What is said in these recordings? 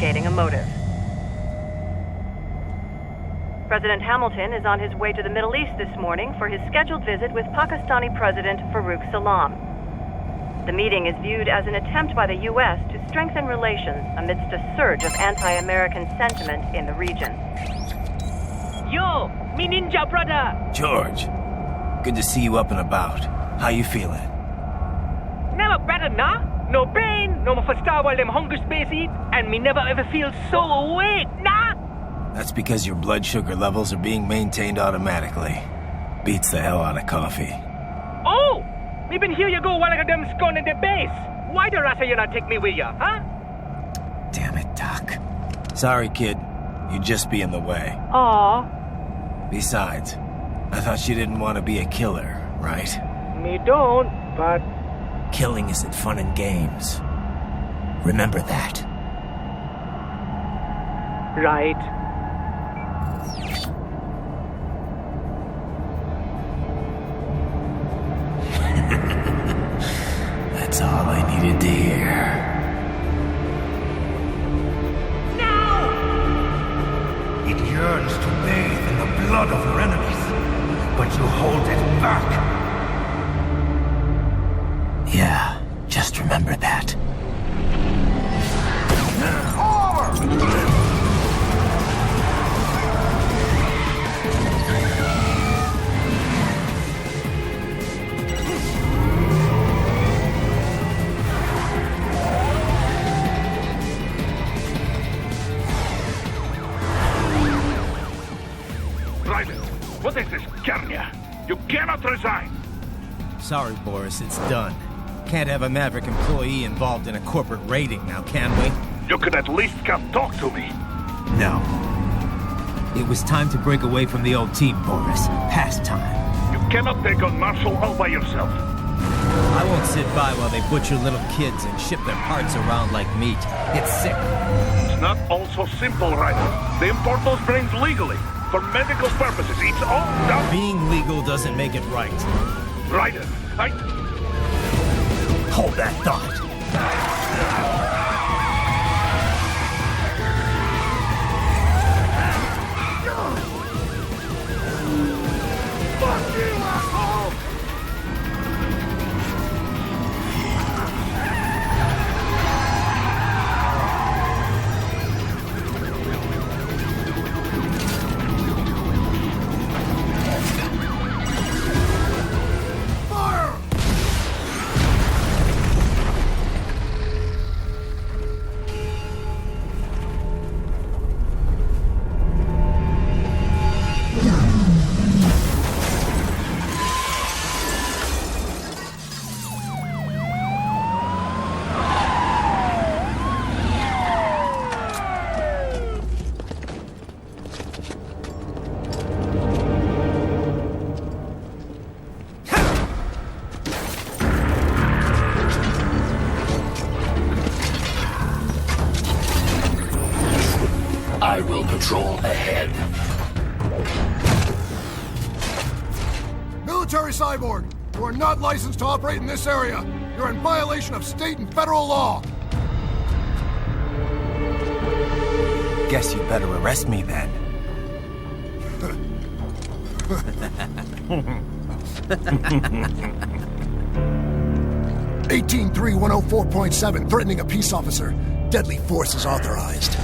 investigating a motive. President Hamilton is on his way to the Middle East this morning for his scheduled visit with Pakistani President Farouk Salam. The meeting is viewed as an attempt by the U.S. to strengthen relations amidst a surge of anti-American sentiment in the region. Yo, me ninja brother! George, good to see you up and about. How you feeling? Never better, nah? No pain, no more fasta while them hunger space eat, and me never ever feel so awake, nah? That's because your blood sugar levels are being maintained automatically. Beats the hell out of coffee. Oh! Me been here you go while I got them scone in the base. Why the rasa you not take me with ya, huh? Damn it, Doc. Sorry, kid. You'd just be in the way. Aw. Besides, I thought you didn't want to be a killer, right? Me don't, but... Killing isn't fun and games. Remember that. Right. That's all I needed to hear. No! It yearns to bathe in the blood of your enemies, but you hold it back. Yeah, just remember that. Raiden, what is this, Kernia? You cannot resign. Sorry, Boris, it's done. Can't have a Maverick employee involved in a corporate raiding now, can we? You could at least come talk to me. No. It was time to break away from the old team, Boris. Past time. You cannot take on Marshall all by yourself. I won't sit by while they butcher little kids and ship their parts around like meat. It's sick. It's not all so simple, Raiden. They import those brains legally. For medical purposes, it's all done. Being legal doesn't make it right. Raiden, Hold that thought. Fuck you, asshole! I will patrol ahead. Military cyborg, you are not licensed to operate in this area. You're in violation of state and federal law. Guess you'd better arrest me then. 183104.7, threatening a peace officer. Deadly force is authorized.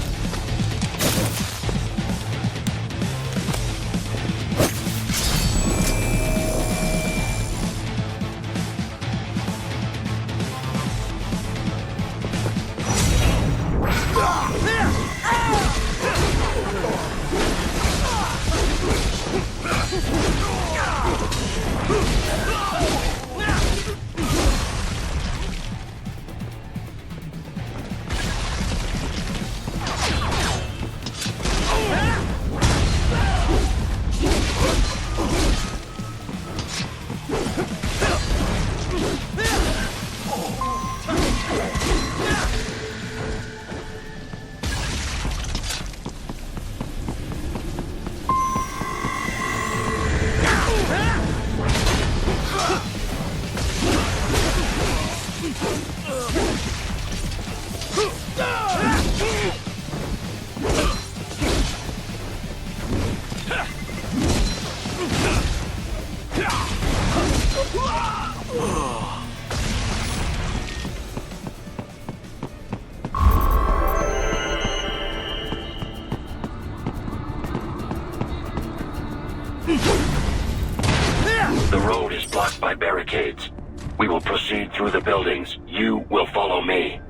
barricades. We will proceed through the buildings. You will follow me.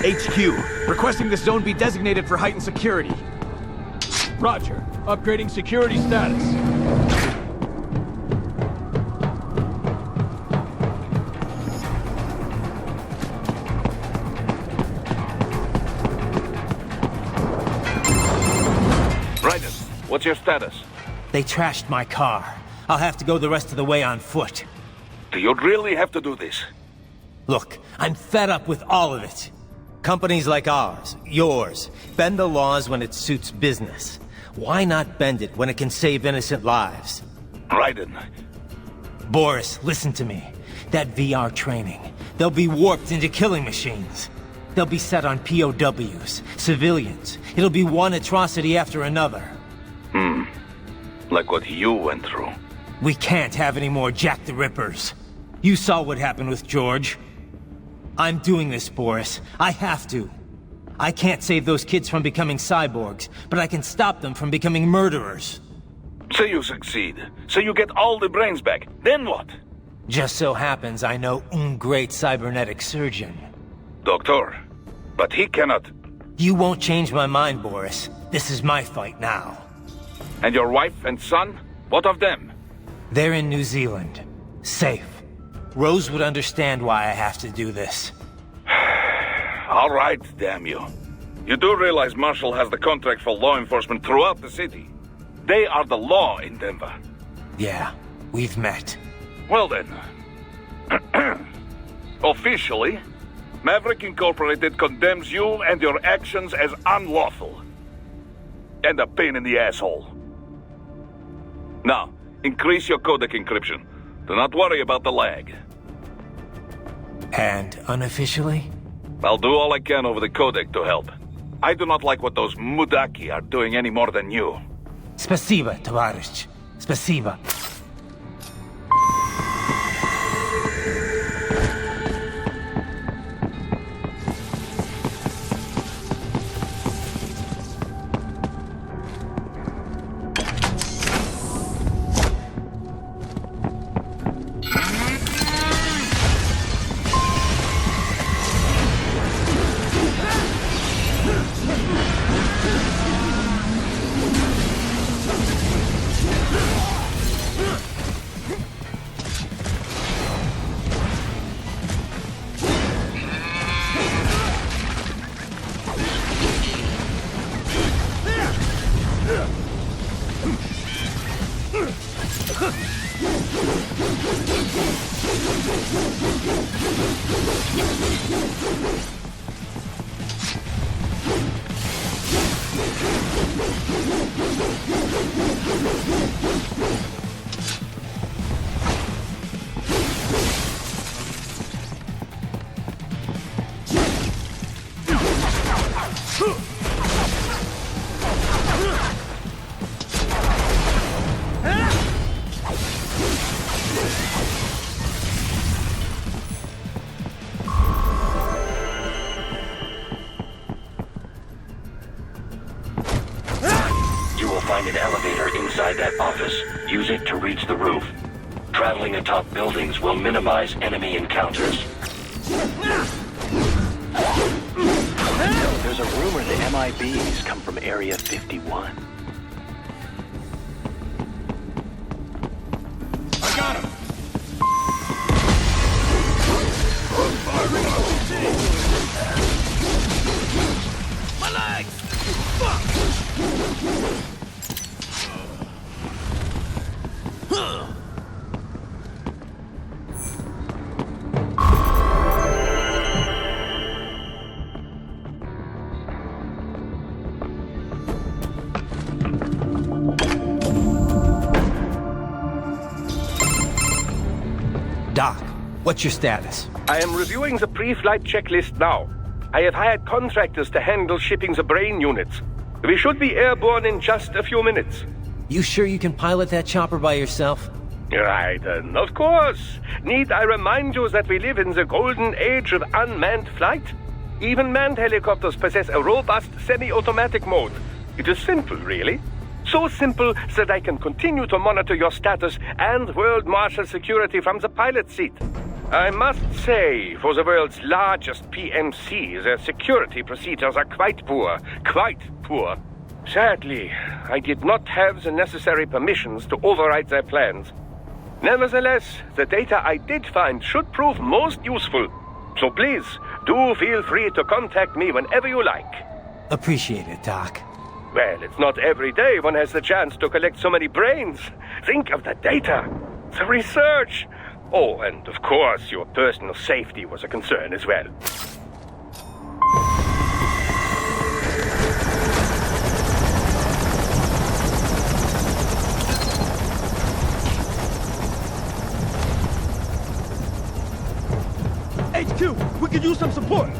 HQ, requesting this zone be designated for heightened security. Roger. Upgrading security status. Raiden, what's your status? They trashed my car. I'll have to go the rest of the way on foot. Do you really have to do this? Look, I'm fed up with all of it. Companies like ours, yours, bend the laws when it suits business. Why not bend it when it can save innocent lives? Raiden. Boris, listen to me. That VR training, they'll be warped into killing machines. They'll be set on POWs, civilians. It'll be one atrocity after another. Like what you went through. We can't have any more Jack the Rippers. You saw what happened with George. I'm doing this, Boris. I have to. I can't save those kids from becoming cyborgs, but I can stop them from becoming murderers. Say you succeed. Say you get all the brains back. Then what? Just so happens I know un great cybernetic surgeon. Doctor. But he cannot. You won't change my mind, Boris. This is my fight now. And your wife and son? What of them? They're in New Zealand. Safe. Rose would understand why I have to do this. All right, damn you. You do realize Marshall has the contract for law enforcement throughout the city. They are the law in Denver. Yeah, we've met. Well then. Officially, Maverick Incorporated condemns you and your actions as unlawful. And a pain in the asshole. Now, increase your codec encryption. Do not worry about the lag. And unofficially? I'll do all I can over the codec to help. I do not like what those Mudaki are doing any more than you. Spasiba, Tovarищ. Spasiba. Find an elevator inside that office. Use it to reach the roof. Traveling atop buildings will minimize enemy encounters. There's a rumor the MIBs come from Area 51. I got him! My legs! Fuck! What's your status? I am reviewing the pre-flight checklist now. I have hired contractors to handle shipping the brain units. We should be airborne in just a few minutes. You sure you can pilot that chopper by yourself? Right, of course. Need I remind you that we live in the golden age of unmanned flight? Even manned helicopters possess a robust semi-automatic mode. It is simple, really. So simple that I can continue to monitor your status and world marshal security from the pilot seat. I must say, for the world's largest PMC, their security procedures are quite poor. Quite poor. Sadly, I did not have the necessary permissions to override their plans. Nevertheless, the data I did find should prove most useful. So please, do feel free to contact me whenever you like. Appreciate it, Doc. Well, it's not every day one has the chance to collect so many brains. Think of the data, the research. Oh, and of course, your personal safety was a concern as well. HQ, we could use some support.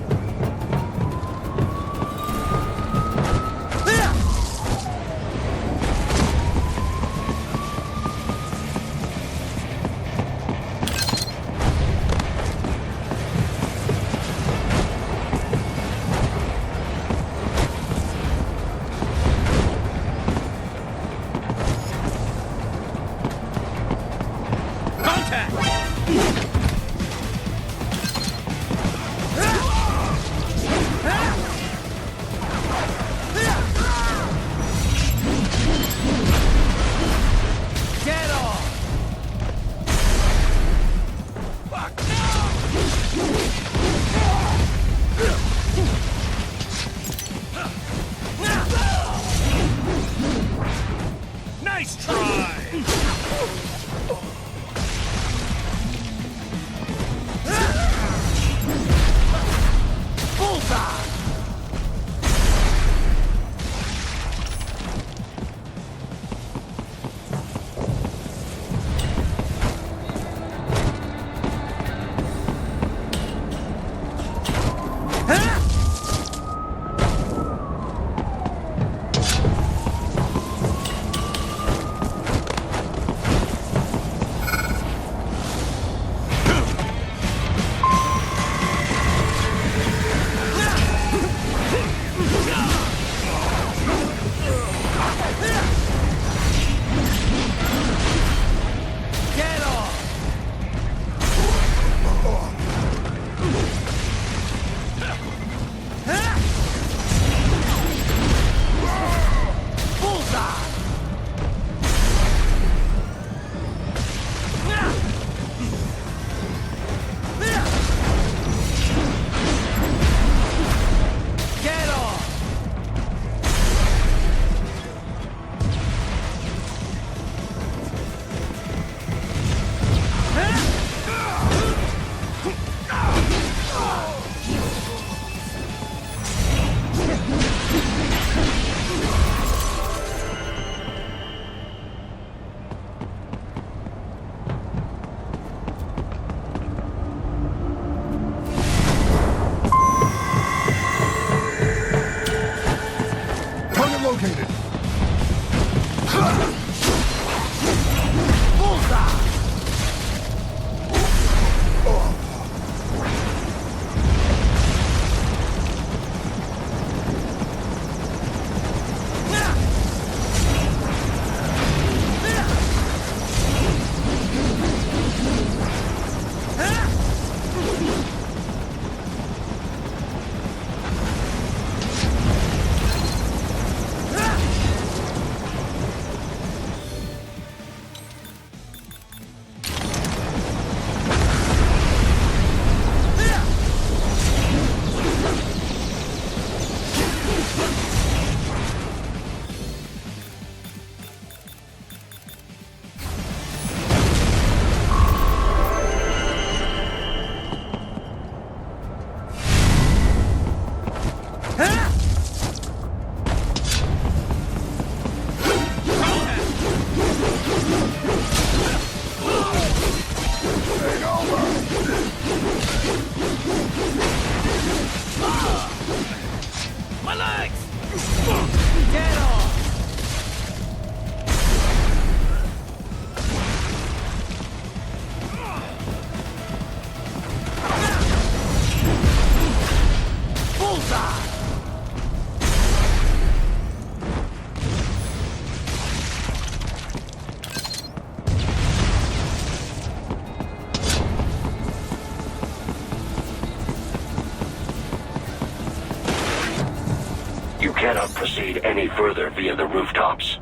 You cannot proceed any further via the rooftops.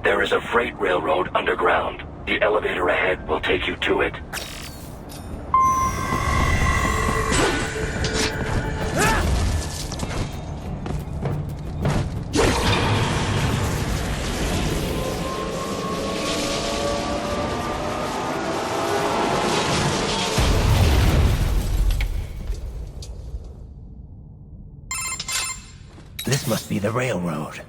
There is a freight railroad underground. The elevator ahead will take you to it. This must be the railroad.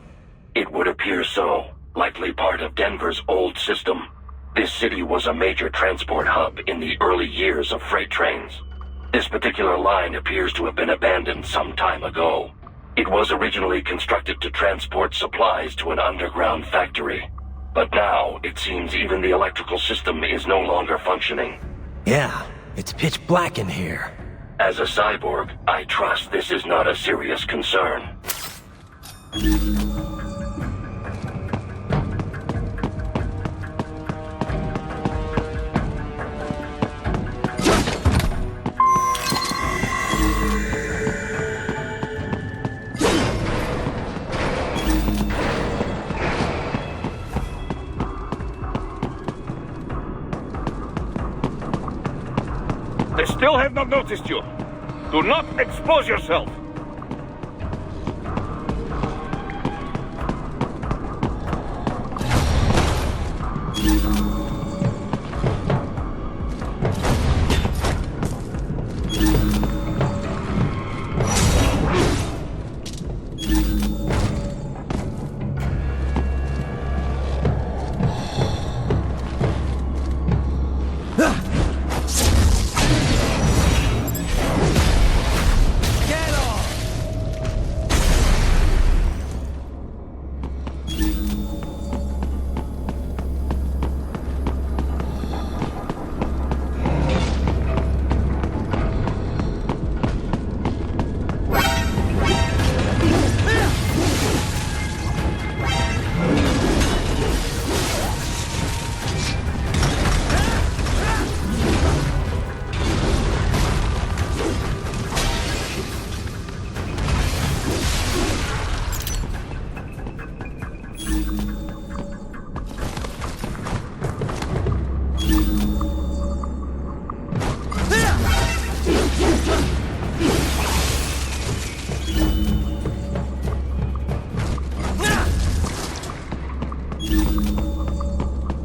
It would appear so. Likely part of Denver's old system. This city was a major transport hub in the early years of freight trains. This particular line appears to have been abandoned some time ago. It was originally constructed to transport supplies to an underground factory. But now, it seems even the electrical system is no longer functioning. Yeah, it's pitch black in here. As a cyborg, I trust this is not a serious concern. They still have not noticed you. Do not expose yourself.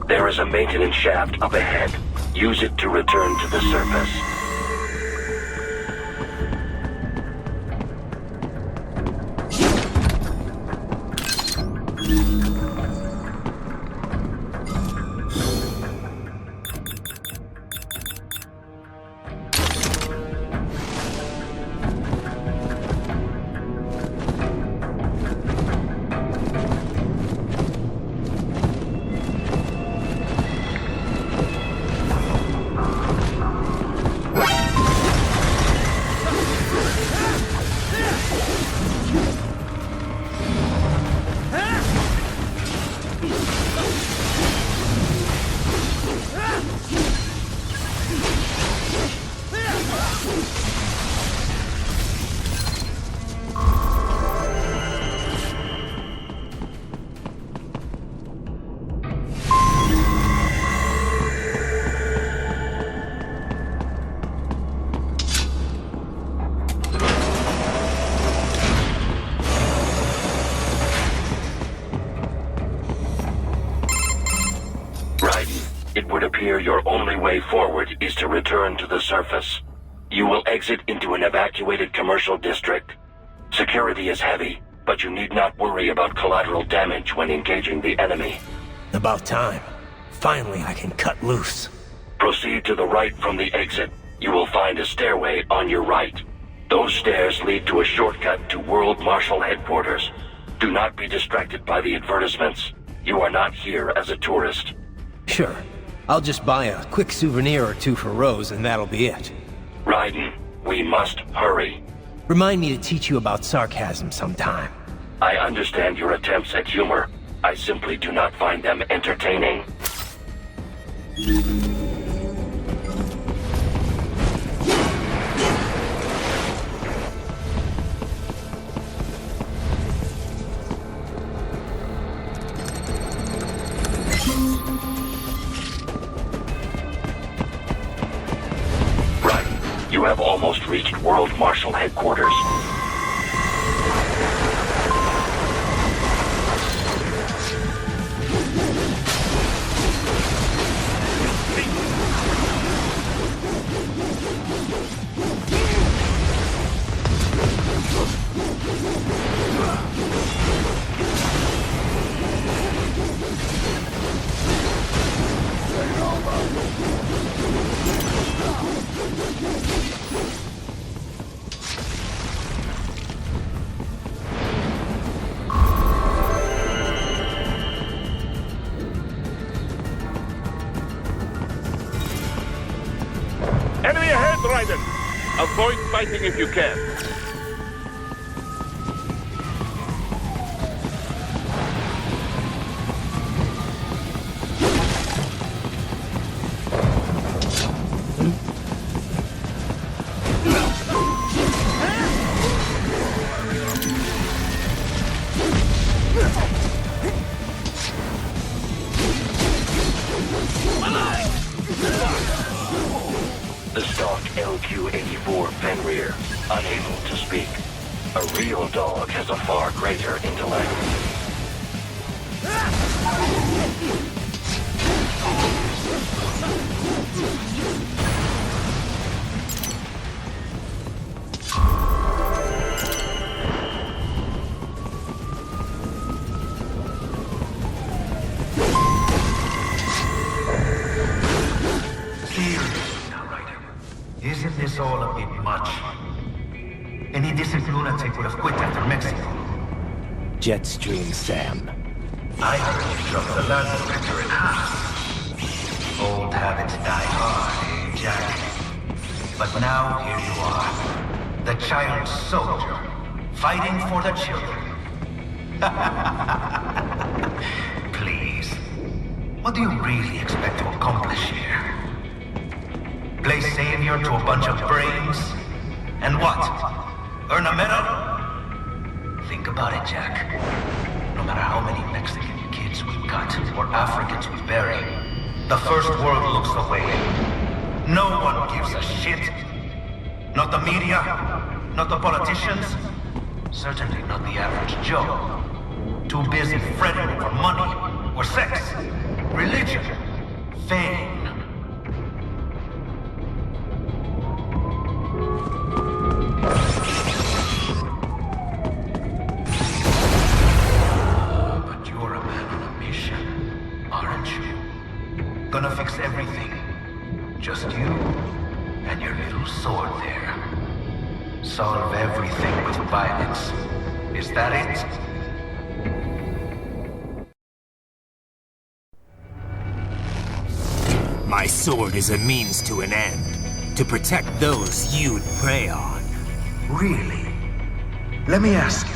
There is a maintenance shaft up ahead. Use it to return to the surface. It would appear your only way forward is to return to the surface. You will exit into an evacuated commercial district. Security is heavy, but you need not worry about collateral damage when engaging the enemy. About time. Finally, I can cut loose. Proceed to the right from the exit. You will find a stairway on your right. Those stairs lead to a shortcut to World Marshal Headquarters. Do not be distracted by the advertisements. You are not here as a tourist. Sure. I'll just buy a quick souvenir or two for Rose, and that'll be it. Raiden, we must hurry. Remind me to teach you about sarcasm sometime. I understand your attempts at humor. I simply do not find them entertaining. reached World Marshal Headquarters. Enemy ahead, Raiden! Avoid fighting if you can. The stock LQ-84 Fenrir, unable to speak. A real dog has a far greater intellect. Isn't this all a bit much? Any decent lunatic would have quit after Mexico. Jetstream, Sam. I heard you dropped the land director in half. Old habits die hard, eh, Jack? But now here you are, the child soldier, fighting for the children. Please, what do you really expect to accomplish here? Play savior to a bunch of brains? And what? Earn a medal? Think about it, Jack. No matter how many Mexican kids we cut or Africans we bury, the first world looks away. No one gives a shit. Not the media, not the politicians, certainly not the average Joe. Too busy fretting over money or sex, religion, fame. Gonna fix everything. Just you and your little sword there. Solve everything with violence. Is that it? My sword is a means to an end. To protect those you'd prey on. Really? Let me ask you.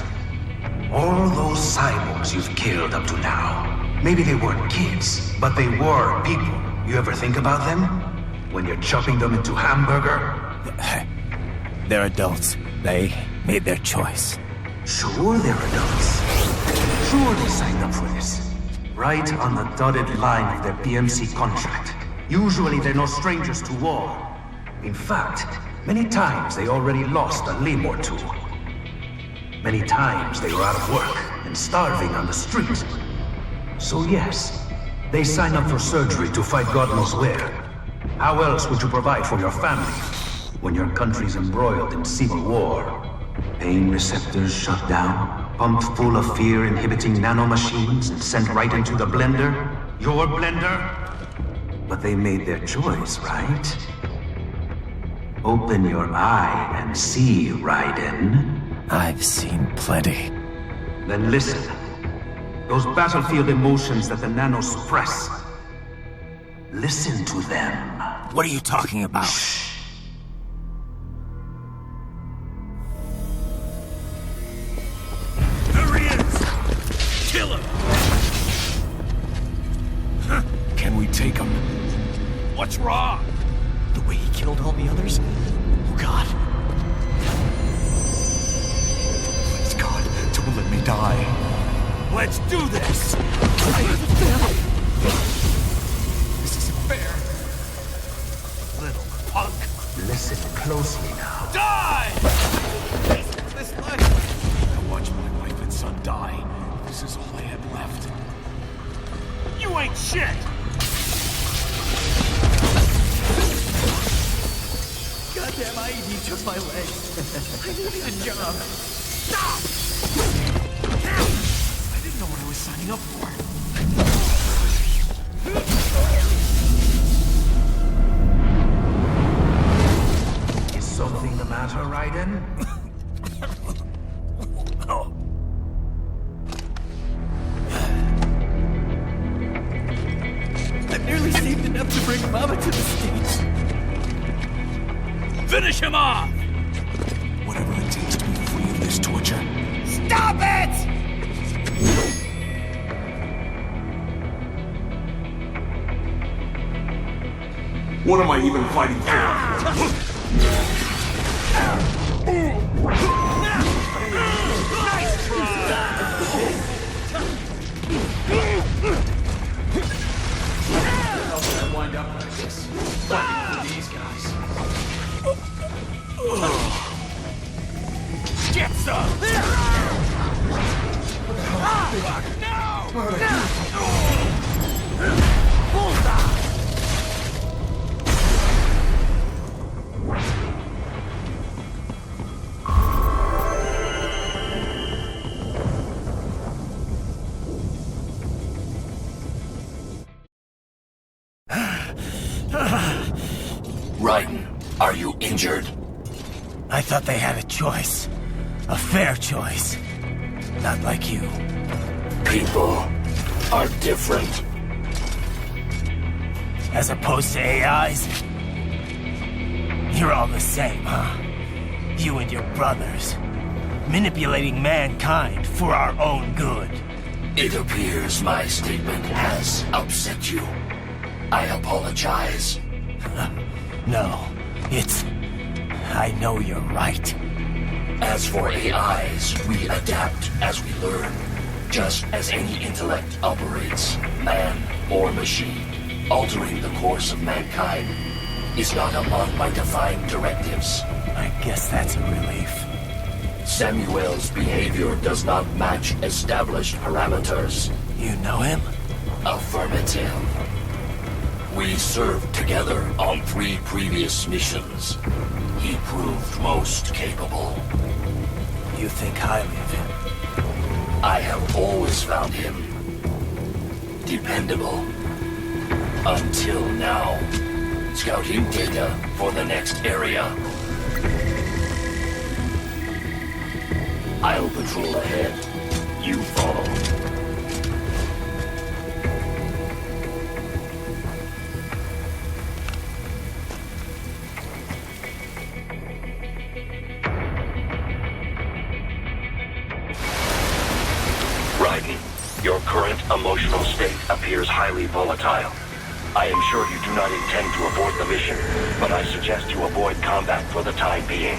All those cyborgs you've killed up to now, maybe they weren't kids, but they were people. You ever think about them? When you're chopping them into hamburger? They're adults. They made their choice. Sure they're adults. Sure they signed up for this. Right on the dotted line of their BMC contract. Usually they're no strangers to war. In fact, many times they already lost a limb or two. Many times they were out of work and starving on the street. So yes, they sign up for surgery to fight God knows where. How else would you provide for your family when your country's embroiled in civil war? Pain receptors shut down, pumped full of fear-inhibiting nanomachines and sent right into the blender? Your blender? But they made their choice, right? Open your eye and see, Raiden. I've seen plenty. Then listen. Those battlefield emotions that the nanos suppress. Listen to them. What are you talking about? Shh. There he is! Kill him! Can we take him? What's wrong? The way he killed all the others? Oh, God. Please, God, don't let me die. Let's do this! This isn't fair. Little punk. Listen closely now. Die! This life. I watched my wife and son die. This is all I had left. You ain't shit! Goddamn IED took my legs. I needed a job. Stop! I didn't know what I was signing up for. Is something the matter, Raiden? I've nearly saved enough to bring Mama to the States. Finish him off! Whatever it takes to be free of this torture. Stop it! What am I even fighting for? How did I wind up like this? Fighting for these guys. Get some! Raiden, are you injured? I thought they had a choice. A fair choice. Not like you. People are different. As opposed to AIs? You're all the same, huh? You and your brothers. Manipulating mankind for our own good. It appears my statement has upset you. I apologize. No, it's... I know you're right. As for AIs, we adapt as we learn. Just as any intellect operates, man or machine, altering the course of mankind is not among my defined directives. I guess that's a relief. Samuel's behavior does not match established parameters. You know him? Affirmative. We served together on 3 previous missions. He proved most capable. You think highly of him? I have always found him dependable. Until now. Scouting data for the next area. I'll patrol ahead. You follow. Raiden, your current emotional state appears highly volatile. I am sure you do not intend to abort the mission, but I suggest you avoid combat for the time being.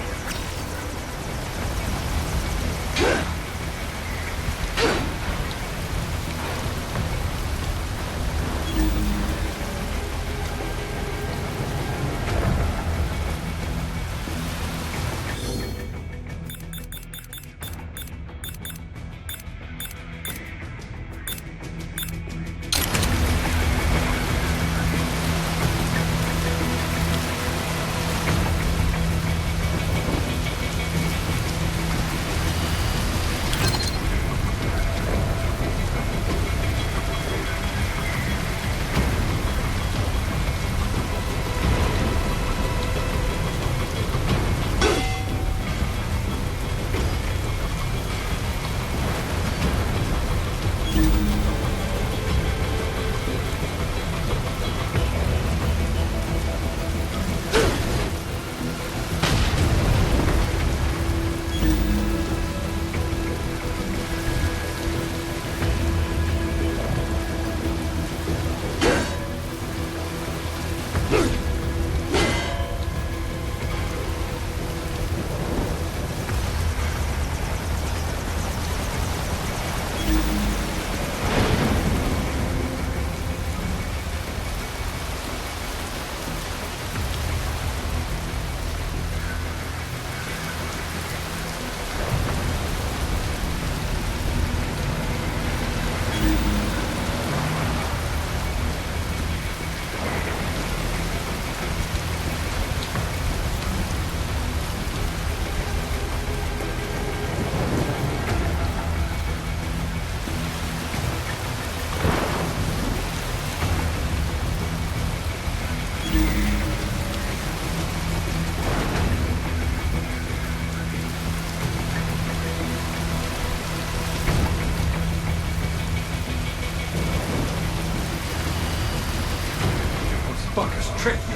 motherfuckers tricked me.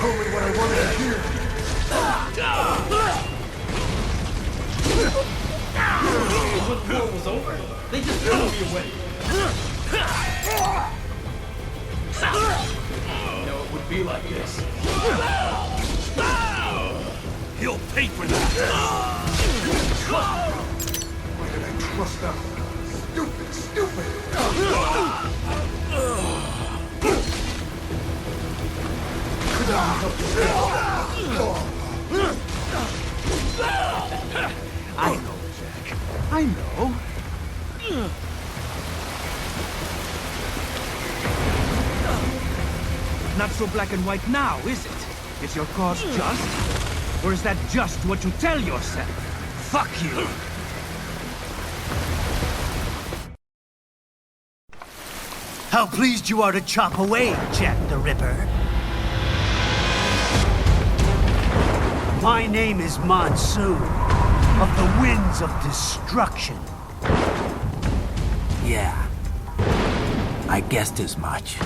Told me what I wanted to hear. When the war was over, they just threw me away. You know it would be like this. He'll pay for that. Why did I trust them? Stupid! Could not help I know, Jack. I know. Not so black and white now, is it? Is your cause just? Or is that just what you tell yourself? Fuck you! How pleased you are to chop away, Jack the Ripper. My name is Monsoon, of the Winds of Destruction. Yeah, I guessed as much.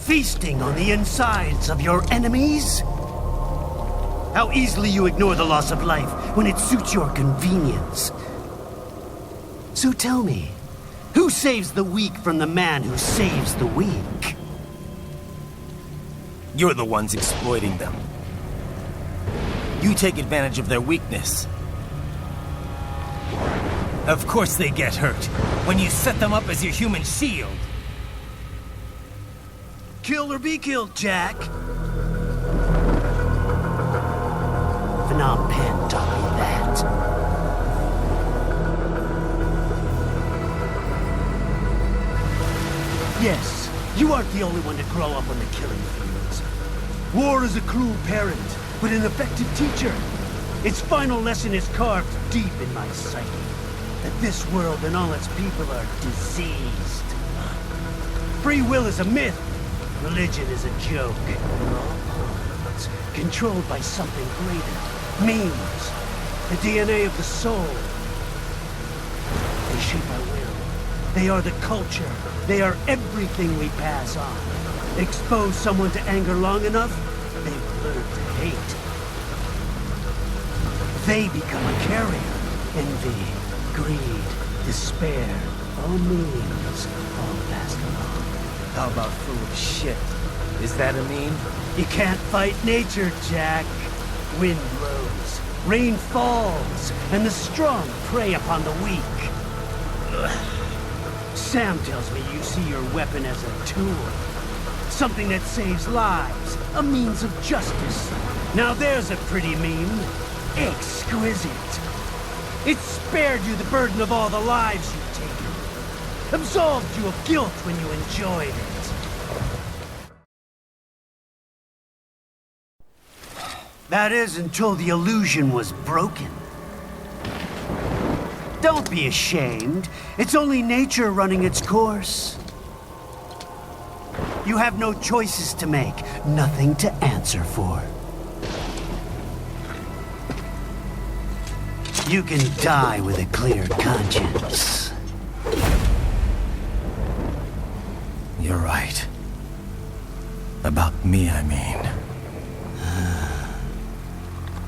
Feasting on the insides of your enemies? How easily you ignore the loss of life when it suits your convenience. So tell me, who saves the weak from the man who saves the weak? You're the ones exploiting them. You take advantage of their weakness. Of course they get hurt when you set them up as your human shield. Kill or be killed, Jack. Phnom Penh taught me that. Yes, you aren't the only one to grow up on the killing fields. War is a cruel parent, but an effective teacher. Its final lesson is carved deep in my psyche. That this world and all its people are diseased. Free will is a myth. Religion is a joke. We're all pawns, controlled by something greater. Memes. The DNA of the soul. They shape our will. They are the culture. They are everything we pass on. Expose someone to anger long enough, they will learn to hate. They become a carrier. Envy, greed, despair, all meanings, all passed along. How about full of shit? Is that a meme? You can't fight nature, Jack. Wind blows, rain falls, and the strong prey upon the weak. Sam tells me you see your weapon as a tool. Something that saves lives, a means of justice. Now there's a pretty meme. Exquisite. It spared you the burden of all the lives you've taken. Absolved you of guilt when you enjoyed it. That is until the illusion was broken. Don't be ashamed. It's only nature running its course. You have no choices to make, nothing to answer for. You can die with a clear conscience. You're right. About me, I mean.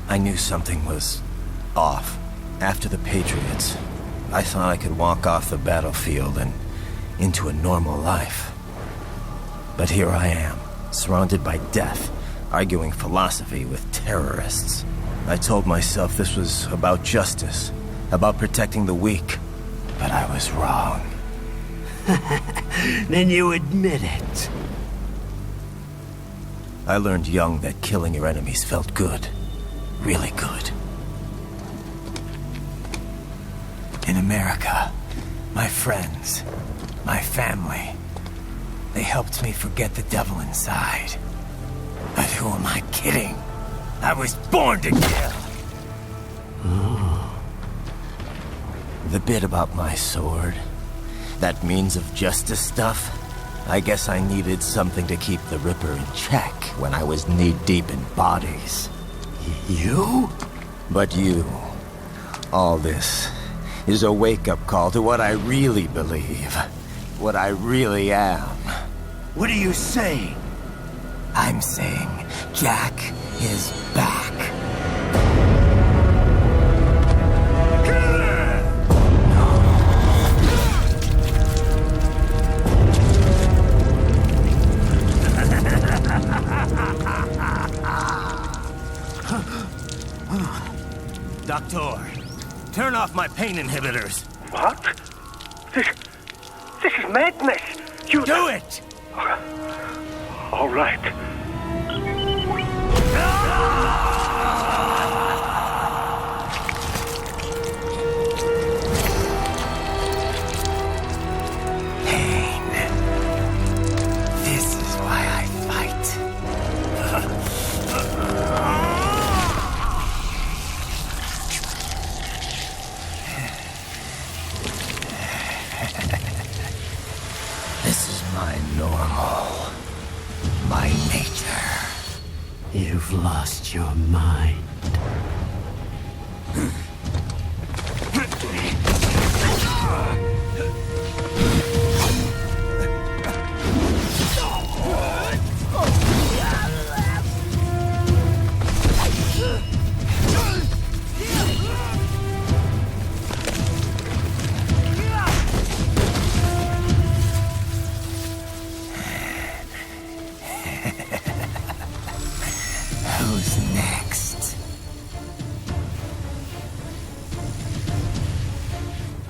I knew something was off. After the Patriots, I thought I could walk off the battlefield and into a normal life. But here I am, surrounded by death, arguing philosophy with terrorists. I told myself this was about justice, about protecting the weak. But I was wrong. Then you admit it. I learned young that killing your enemies felt good. Really good. America. My friends. My family. They helped me forget the devil inside. But who am I kidding? I was born to kill! The bit about my sword, that means of justice stuff, I guess I needed something to keep the Ripper in check when I was knee-deep in bodies. You? But you, all this, is a wake-up call to what I really believe. What I really am. What are you saying? I'm saying Jack is back. Doctor, turn off my pain inhibitors. What? This is madness. You do it! All right. Pain. This is why I fight. This is my normal. My nature. You've lost your mind. Who's next?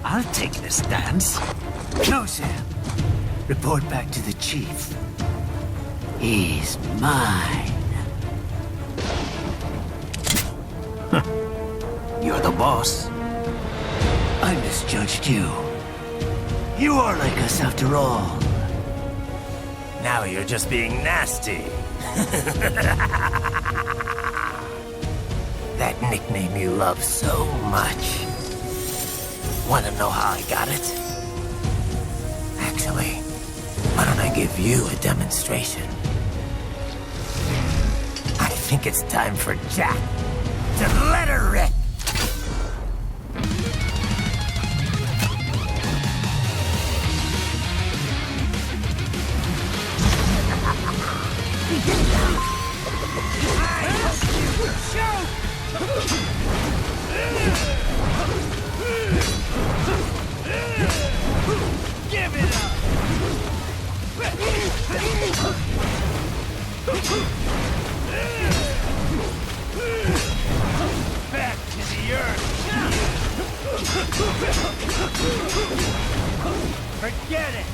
I'll take this dance. No, Sam. Report back to the chief. He's mine. You're the boss. I misjudged you. You are like us after all. Now you're just being nasty. That nickname you love so much. Want to know how I got it? Actually, why don't I give you a demonstration? I think it's time for Jack to let her rip. Give it up! Back to the earth! Forget it!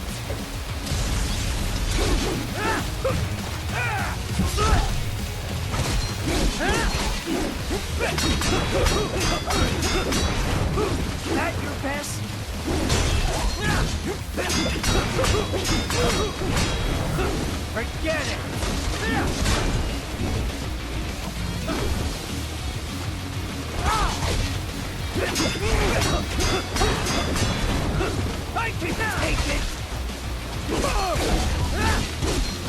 That your best? Forget it! I can take it!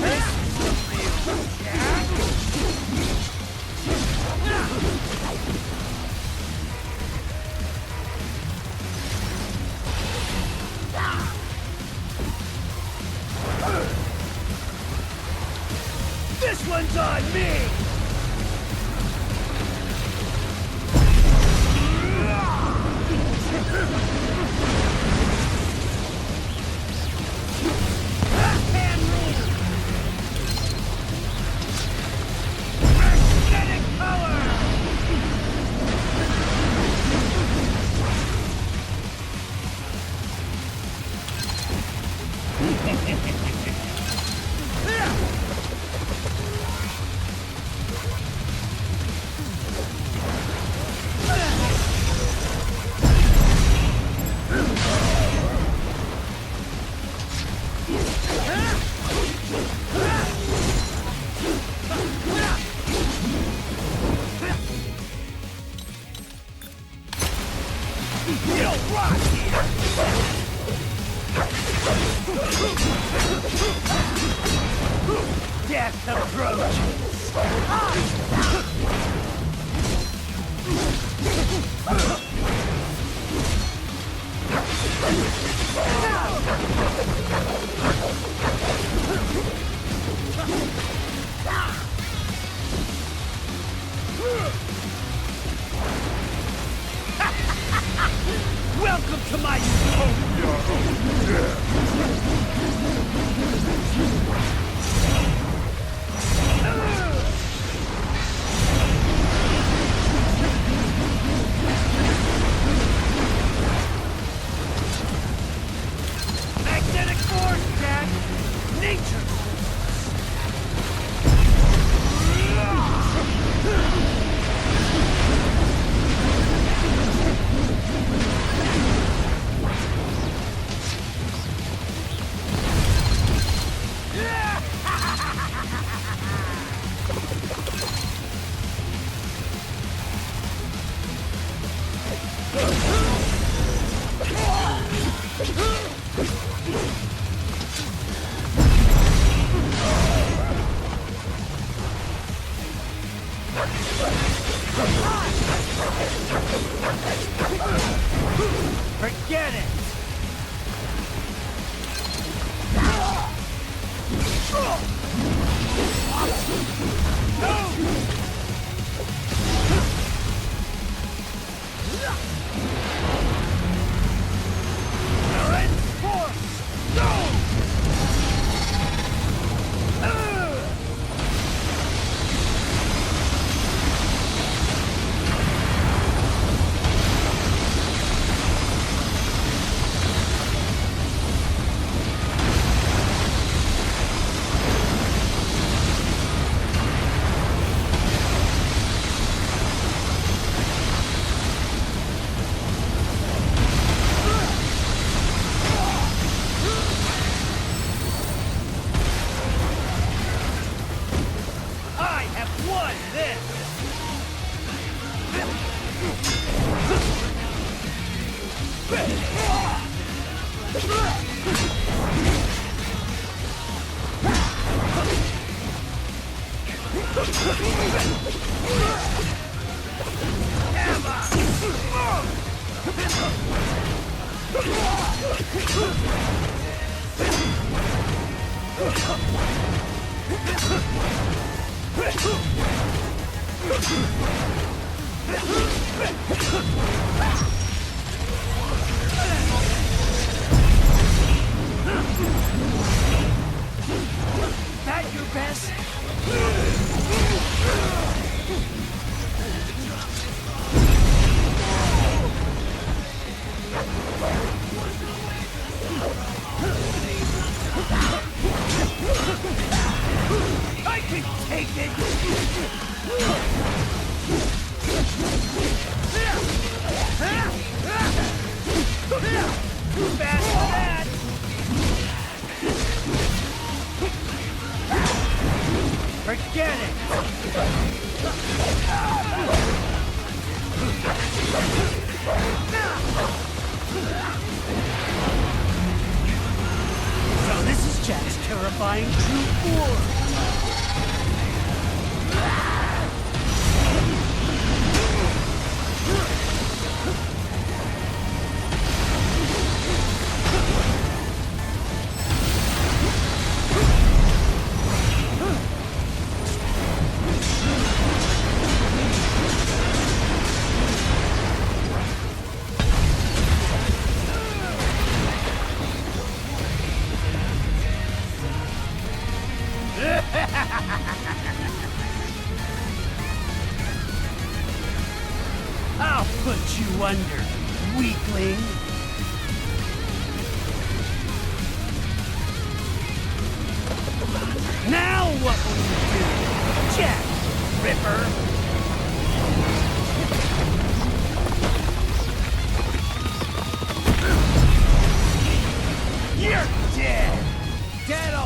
This is the real Jack! This one's on me! Magnetic power! Death approaches! Welcome to my magnetic force, Jack! Nature! Forget it! That your best? I can take it! Too fast for that! Forget it! So this is Jack's terrifying true form. I'll put you under, weakling. Now what will you do, Jack Ripper? You're dead! Dead on!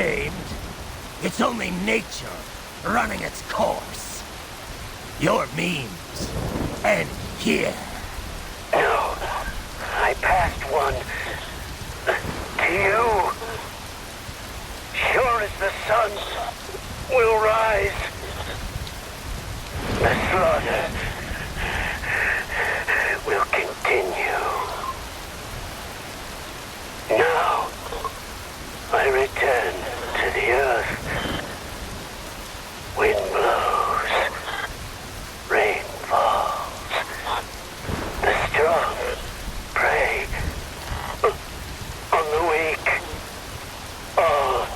untamed. It's only nature running its course. Your memes end here. No, I passed one to you. Sure as the sun will rise, the slaughter will continue. Now, I return to the earth. Wind blows, rain falls. The strong prey on the weak. All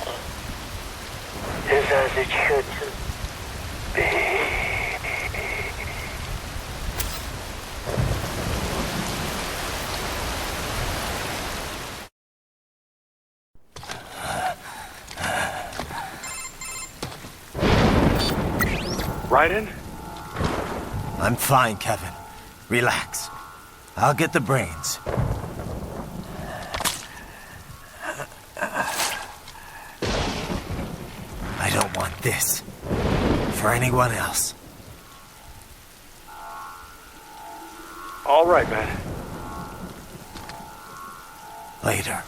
is as it should be. Raiden? I'm fine, Kevin. Relax. I'll get the brains. I don't want this for anyone else. All right, man. Later.